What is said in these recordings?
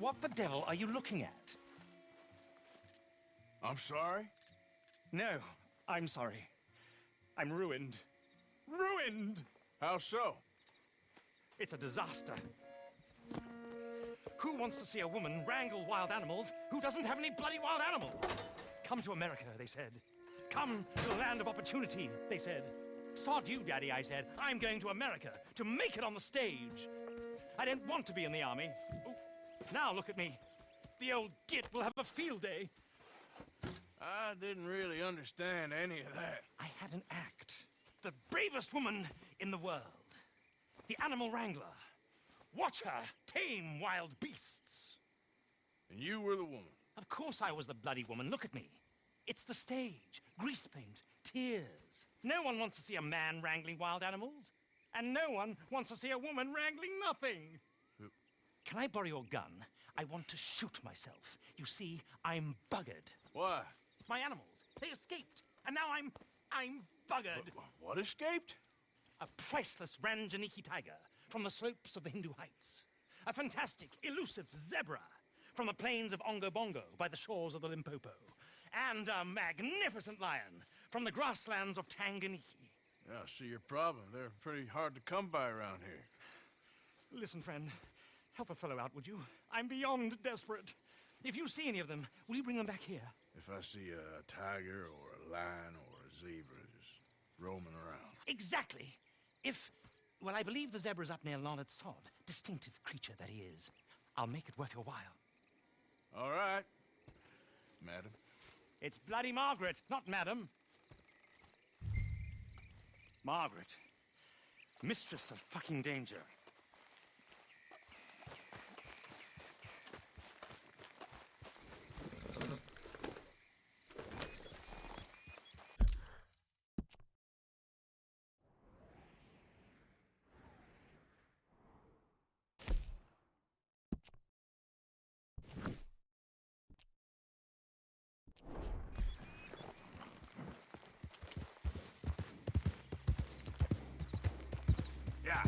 What the devil are you looking at? I'm sorry? No, I'm sorry. I'm ruined. Ruined! How so? It's a disaster. Who wants to see a woman wrangle wild animals who doesn't have any bloody wild animals? Come to America, they said. Come to the land of opportunity, they said. Sod you, Daddy, I said. I'm going to America to make it on the stage. I don't want to be in the army. Oh, now look at me. The old git will have a field day. I didn't really understand any of that. I had an act. The bravest woman in the world. The animal wrangler. Watch her tame wild beasts. And you were the woman. Of course I was the bloody woman. Look at me. It's the stage. Grease paint. Tears. No one wants to see a man wrangling wild animals. And no one wants to see a woman wrangling nothing. Can I borrow your gun? I want to shoot myself. You see, I'm buggered. Why? My animals, they escaped. And now I'm buggered. What escaped? A priceless Ranjaniki tiger from the slopes of the Hindu Heights. A fantastic, elusive zebra from the plains of Ongo Bongo by the shores of the Limpopo. And a magnificent lion from the grasslands of Tanganyika. Yeah, I see your problem. They're pretty hard to come by around here. Listen, friend, help a fellow out, would you? I'm beyond desperate. If you see any of them, will you bring them back here? If I see a tiger or a lion or a zebra just roaming around. Exactly. Well, I believe the zebra's up near Lonard Sod. Distinctive creature that he is. I'll make it worth your while. All right, madam. It's bloody Margaret, not madam. Margaret. Mistress of fucking danger. Yeah.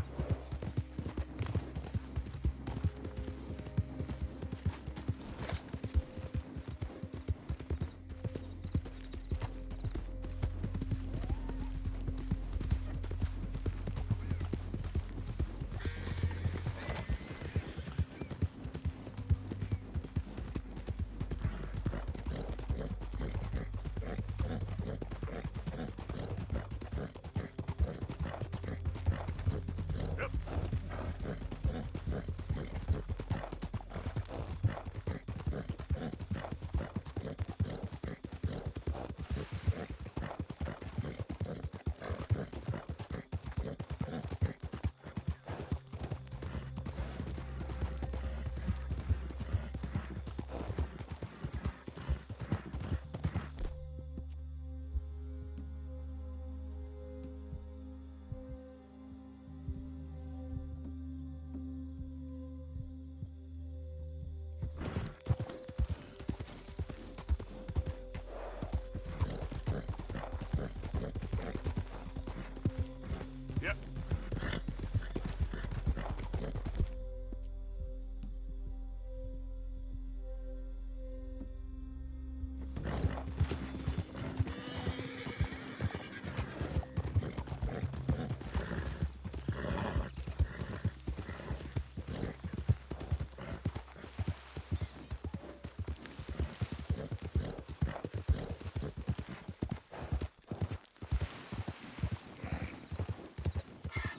Yep.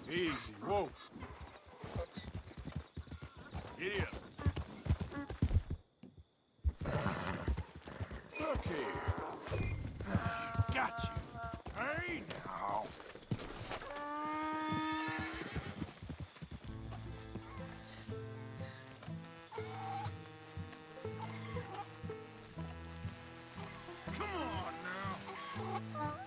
Easy, whoa. Giddy up. Look here. Got you. Hey, now. Come on now.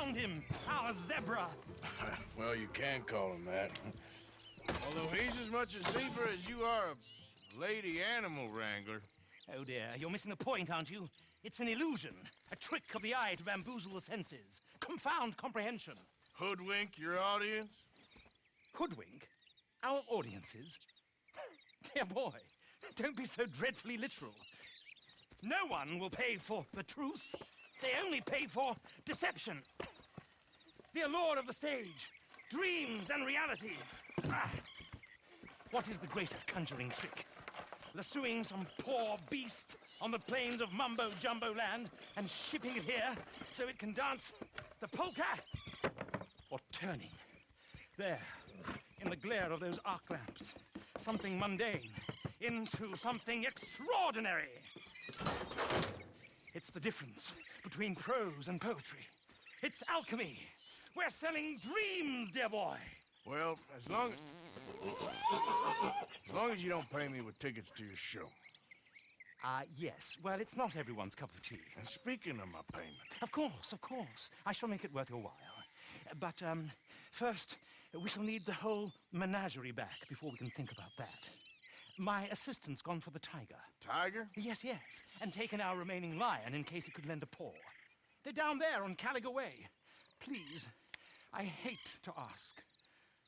found him, our zebra. Well, you can call him that. Although he's as much a zebra as you are a lady animal wrangler. Oh dear, you're missing the point, aren't you? It's an illusion, a trick of the eye to bamboozle the senses, confound comprehension. Hoodwink your audience? Hoodwink? Our audiences? Dear boy, don't be so dreadfully literal. No one will pay for the truth. They only pay for deception. The allure of the stage, dreams and reality. Ah. What is the greater conjuring trick? Lassoing some poor beast on the plains of mumbo-jumbo land and shipping it here so it can dance the polka? Or turning, there, in the glare of those arc lamps, something mundane into something extraordinary? It's the difference between prose and poetry. It's alchemy. We're selling dreams, dear boy. Well, as long as you don't pay me with tickets to your show. Yes. Well, it's not everyone's cup of tea. And speaking of my payment... Of course, of course. I shall make it worth your while. But, first, we shall need the whole menagerie back before we can think about that. My assistant's gone for the tiger. Tiger? Yes, yes. And taken our remaining lion in case it could lend a paw. They're down there on Caligo Way. Please, I hate to ask.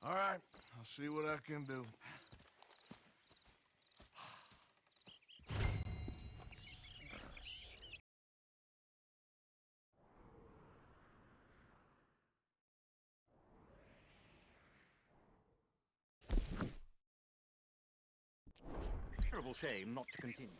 All right, I'll see what I can do. Terrible shame not to continue.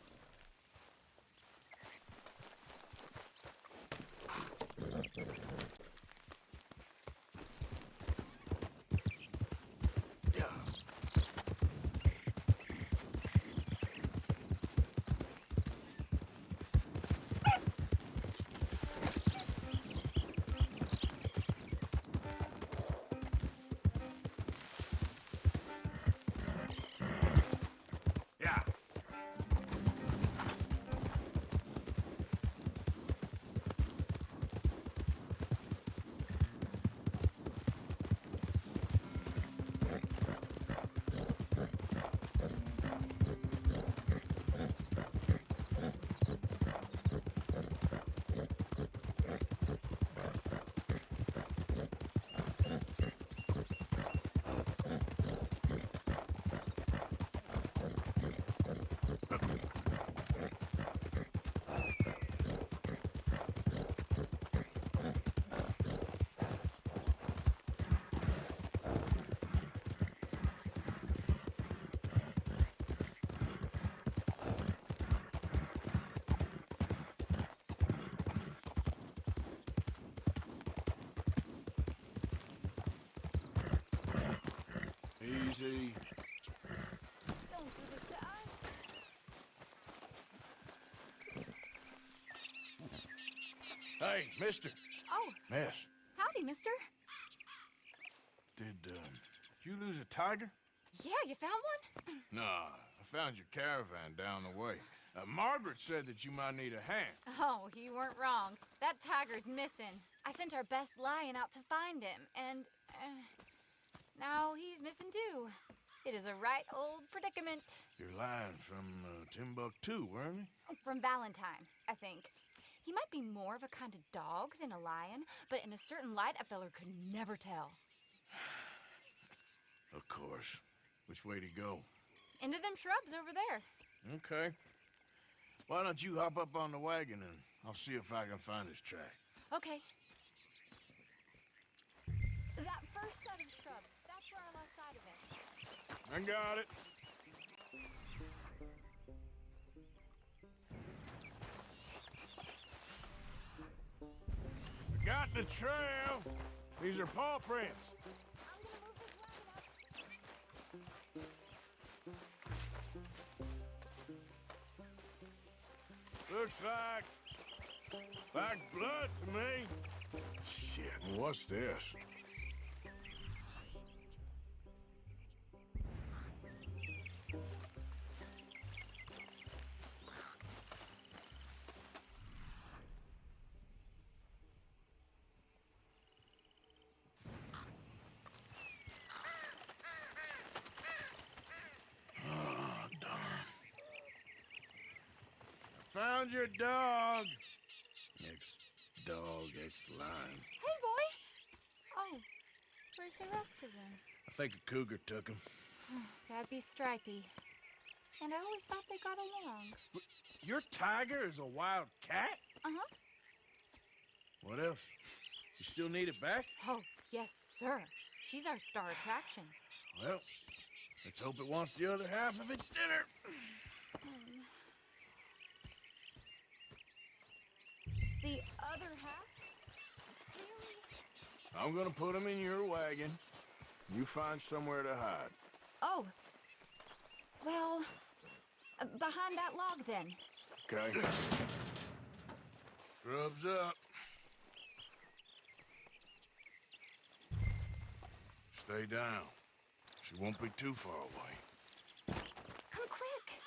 Easy. Hey, mister. Oh. Miss. Howdy, mister. Did, you lose a tiger? Yeah, you found one? Nah, I found your caravan down the way. Margaret said that you might need a hand. Oh, you weren't wrong. That tiger's missing. I sent our best lion out to find him, and now he's missing too. It is a right old predicament. Your lion from Timbuktu, weren't he? From Valentine, I think. He might be more of a kind of dog than a lion, but in a certain light, a feller could never tell. Of course. Which way to go? Into them shrubs over there. Okay. Why don't you hop up on the wagon and I'll see if I can find his track. Okay. That first set of shrubs, that's where I lost sight of him. I got it. Got the trail. These are paw prints. I'm gonna move this wagon up. Looks like blood to me. Shit, what's this? found your dog. Ex-dog, ex-lion. Hey, boy! Oh, where's the rest of them? I think a cougar took him. That'd be Stripey. And I always thought they got along. Your tiger is a wild cat? Uh-huh. What else? You still need it back? Oh, yes, sir. She's our star attraction. Well, let's hope it wants the other half of its dinner. The other half? Really? I'm gonna put him in your wagon. You find somewhere to hide. Oh. Well, behind that log, then. Okay. Grub's up. Stay down. She won't be too far away. Come quick.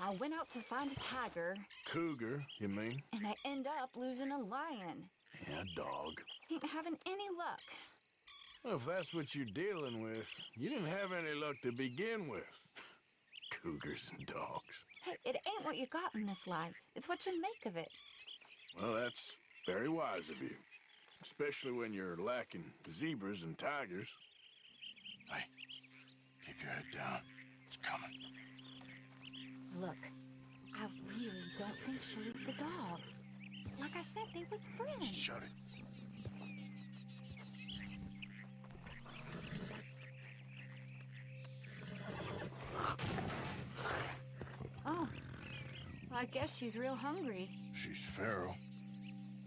I went out to find a tiger, Cougar, you mean? and I end up losing a lion. Yeah, dog. Ain't having any luck. Well, if that's what you're dealing with, you didn't have any luck to begin with. Cougars and dogs. Hey, it ain't what you got in this life. It's what you make of it. Well, that's very wise of you. Especially when you're lacking zebras and tigers. Hey, keep your head down. It's coming. Look, I really don't think she'll eat the dog. Like I said, they was friends. Shut it. Oh, well, I guess she's real hungry. She's feral.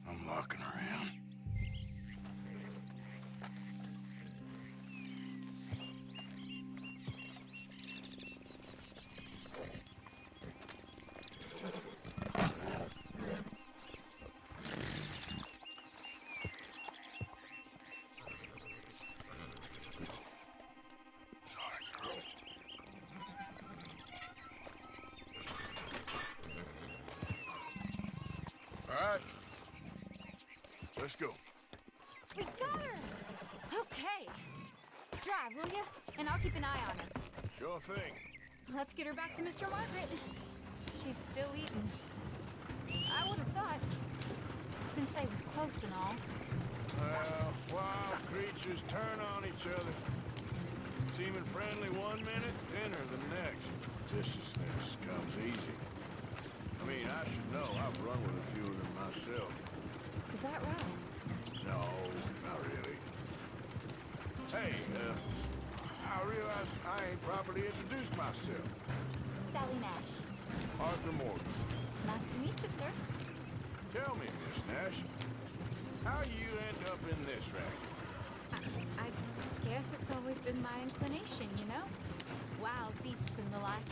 I'm locking her in. All right. Let's go. We got her! Okay. Drive, will you? And I'll keep an eye on her. Sure thing. Let's get her back to Mr. Margaret. She's still eating. I would have thought, since they was close and all. Well, wild creatures turn on each other. Seeming friendly one minute, dinner the next. Viciousness comes easy. I mean, I should know. I've run with a few of them myself. Is that right? No, not really. Hey, I realize I ain't properly introduced myself. Sally Nash. Arthur Morgan. Nice to meet you, sir. Tell me, Miss Nash, how you end up in this racket? I guess it's always been my inclination, you know? Wild beasts and the like.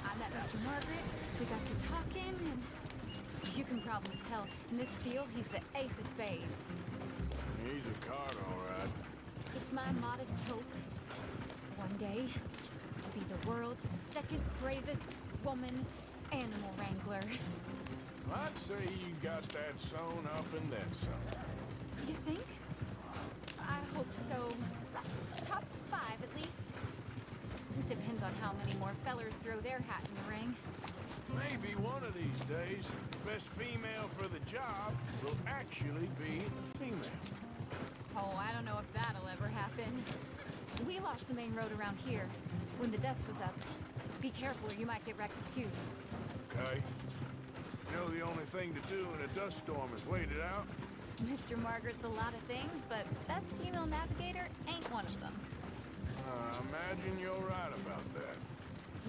I met Mr. Margaret, we got to talking, and you can probably tell, in this field, he's the ace of spades. He's a card, all right. It's my modest hope, one day, to be the world's second bravest woman animal wrangler. I'd say you got that sewn up and then some. You think? I hope so. Top 5, at least. Depends on how many more fellers throw their hat in the ring. Maybe one of these days, the best female for the job will actually be a female. Oh, I don't know if that'll ever happen. We lost the main road around here when the dust was up. Be careful or you might get wrecked too. Okay. You know the only thing to do in a dust storm is wait it out? Mr. Margaret's a lot of things, but best female navigator ain't one of them. I imagine you're right about that.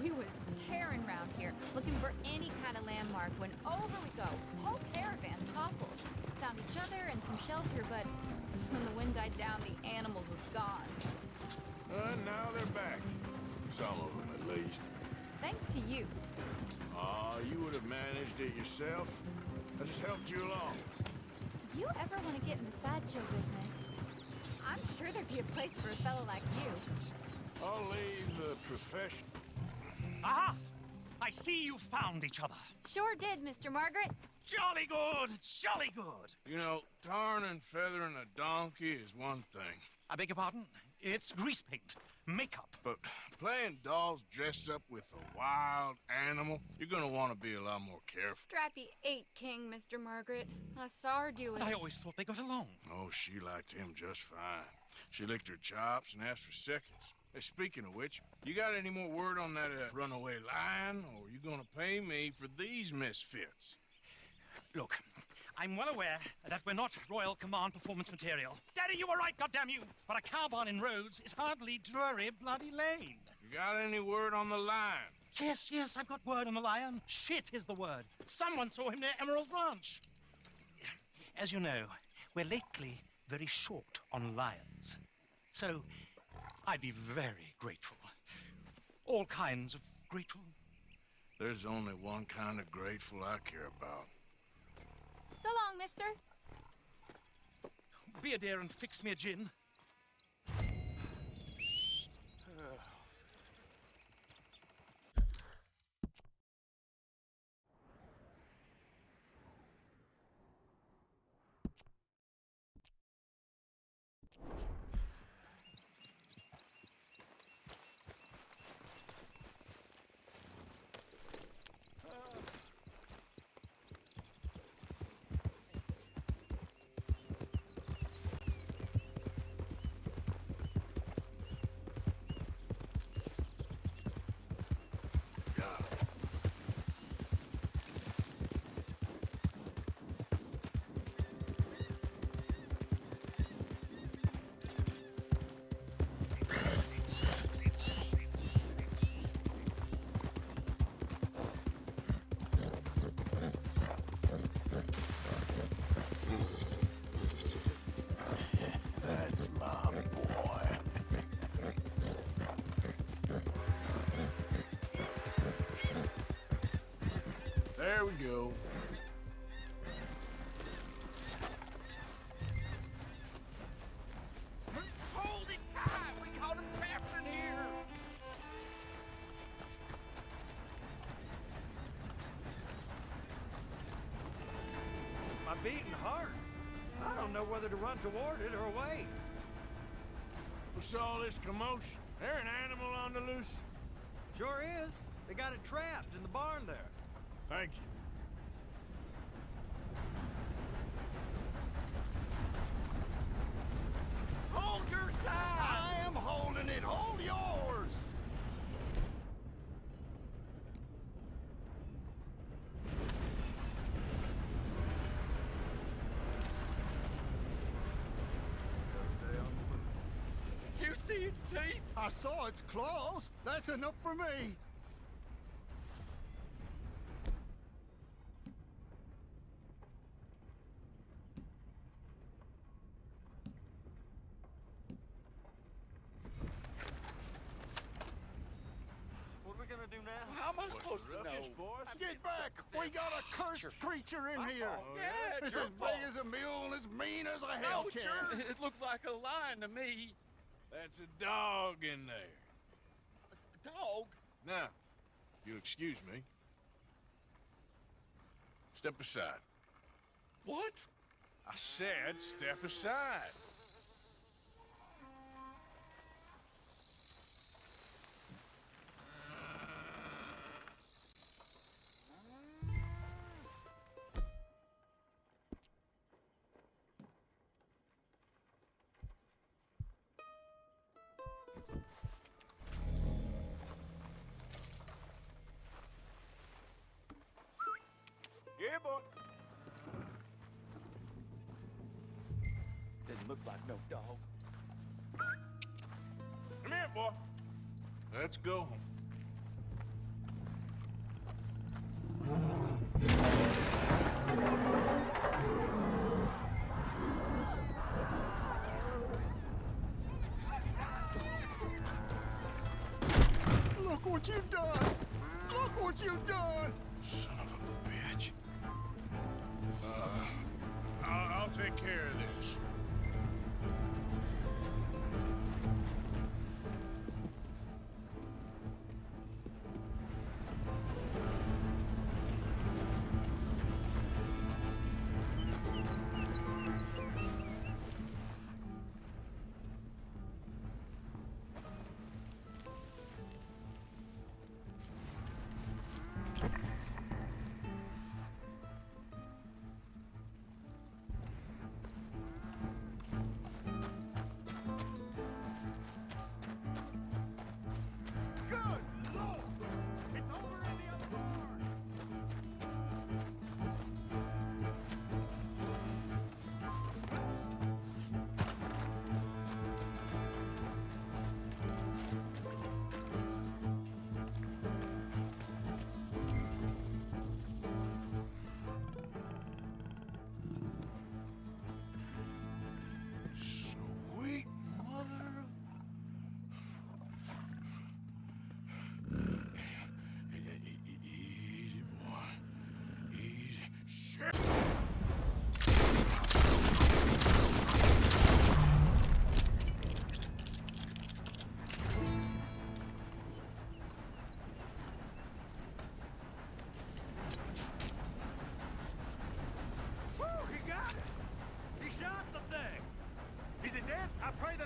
We was tearing around here, looking for any kind of landmark when over we go. Whole caravan toppled. Found each other and some shelter, but when the wind died down, the animals was gone. And now they're back. Some of them, at least. Thanks to you. Aw, you would have managed it yourself. I just helped you along. You ever want to get in the sideshow business? I'm sure there'd be a place for a fellow like you. I'll leave the profession. Aha! I see you found each other. Sure did, Mr. Margaret. Jolly good, jolly good. You know, tarring and feathering a donkey is one thing. I beg your pardon? It's grease paint. makeup. But playing dolls dressed up with a wild animal, you're gonna want to be a lot more careful. Strappy ate King, Mr. Margaret. I saw her do it. I always thought they got along. Oh, she liked him just fine. She licked her chops and asked for seconds. Hey, speaking of which, you got any more word on that runaway lion, or are you gonna pay me for these misfits? Look, I'm well aware that we're not Royal Command performance material. Daddy, you were right, goddamn you! But a cow barn in Rhodes is hardly Drury Bloody Lane. You got any word on the lion? Yes, I've got word on the lion. Shit is the word. Someone saw him near Emerald Ranch. As you know, we're lately very short on lions. So, I'd be very grateful. All kinds of grateful. There's only one kind of grateful I care about. So long, mister. Be a dear and fix me a gin. There we go. Hold it tight! We caught him trapped in here! My beating heart. I don't know whether to run toward it or away. What's all this commotion? There an animal on the loose? Sure is. They got it trapped in the barn there. Thank you. Hold your side! I am holding it! Hold yours! You see its teeth? I saw its claws. That's enough for me. What are we gonna do now? How am I supposed to know? Get back! We got a cursed creature in here. Yeah, It's your as fault. big as a mule and as mean as a No, hellcat. it looked like a lion to me. That's a dog in there. Dog? Now, if you'll excuse me. Step aside. What? I said step aside. Yeah, boy. Didn't look like no dog. Come here, boy. Let's go. Look what you've done! Look what you've done! Son of a bitch. I'll take care of this.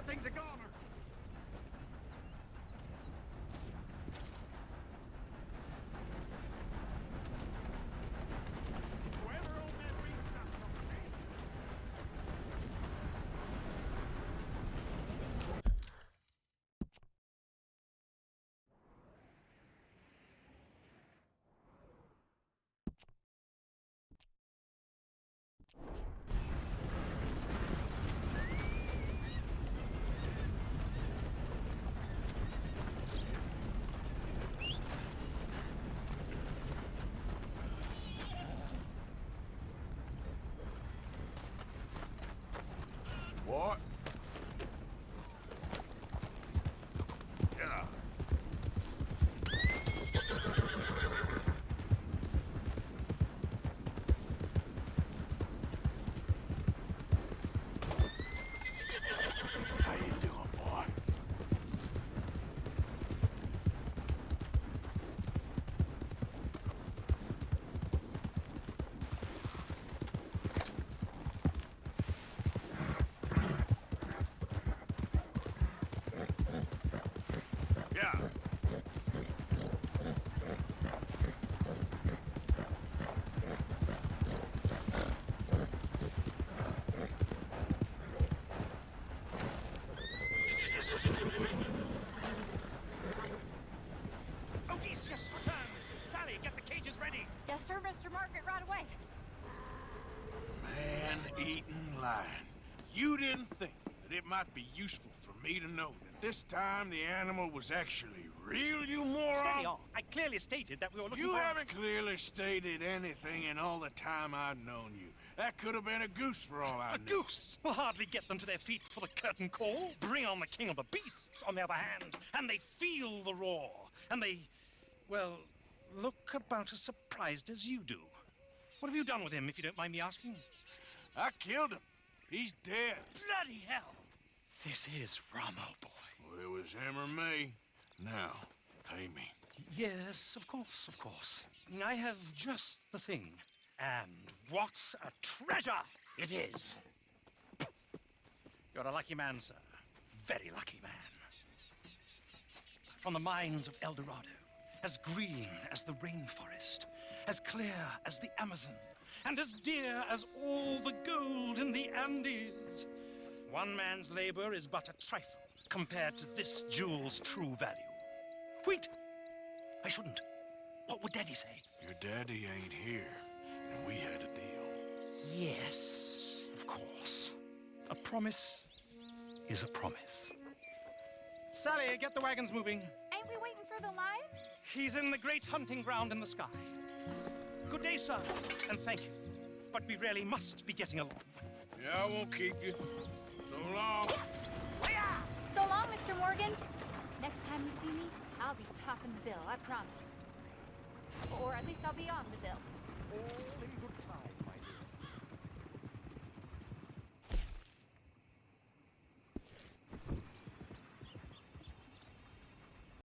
thing's a goner. Whoever owned that restock's something. What? Yeah. How you doing, boy? Yeah. Odysseus returns! Sally, get the cages ready! Yes, sir, Mr. Margaret, right away. Man-eating lion. You didn't think that it might be useful for me to know that this time the animal was actually real, you moron? Steady on. I clearly stated that we were looking You for... haven't clearly stated anything in all the time I've known you. That could have been a goose for all I A knew. goose will hardly get them to their feet for the curtain call. Bring on the king of the beasts, on the other hand, and they feel the roar. And they, well, look about as surprised as you do. What have you done with him, if you don't mind me asking? I killed him. He's dead. Bloody hell! This is Ramo, boy. Well, it was him or me. Now, pay me. Yes, of course, of course. I have just the thing. And what a treasure it is! You're a lucky man, sir. Very lucky man. From the mines of El Dorado, as green as the rainforest, as clear as the Amazon, and as dear as all the gold in the Andes. One man's labor is but a trifle compared to this jewel's true value. Wait! I shouldn't. What would Daddy say? Your daddy ain't here, and we had a deal. Yes, of course. A promise is a promise. Sally, get the wagons moving. Ain't we waiting for the lion? He's in the great hunting ground in the sky. Good day, sir, and thank you. But we really must be getting along. Yeah, I won't keep you. So long. So long, Mr. Morgan. Next time you see me, I'll be topping the bill, I promise. Or at least I'll be on the bill. All in good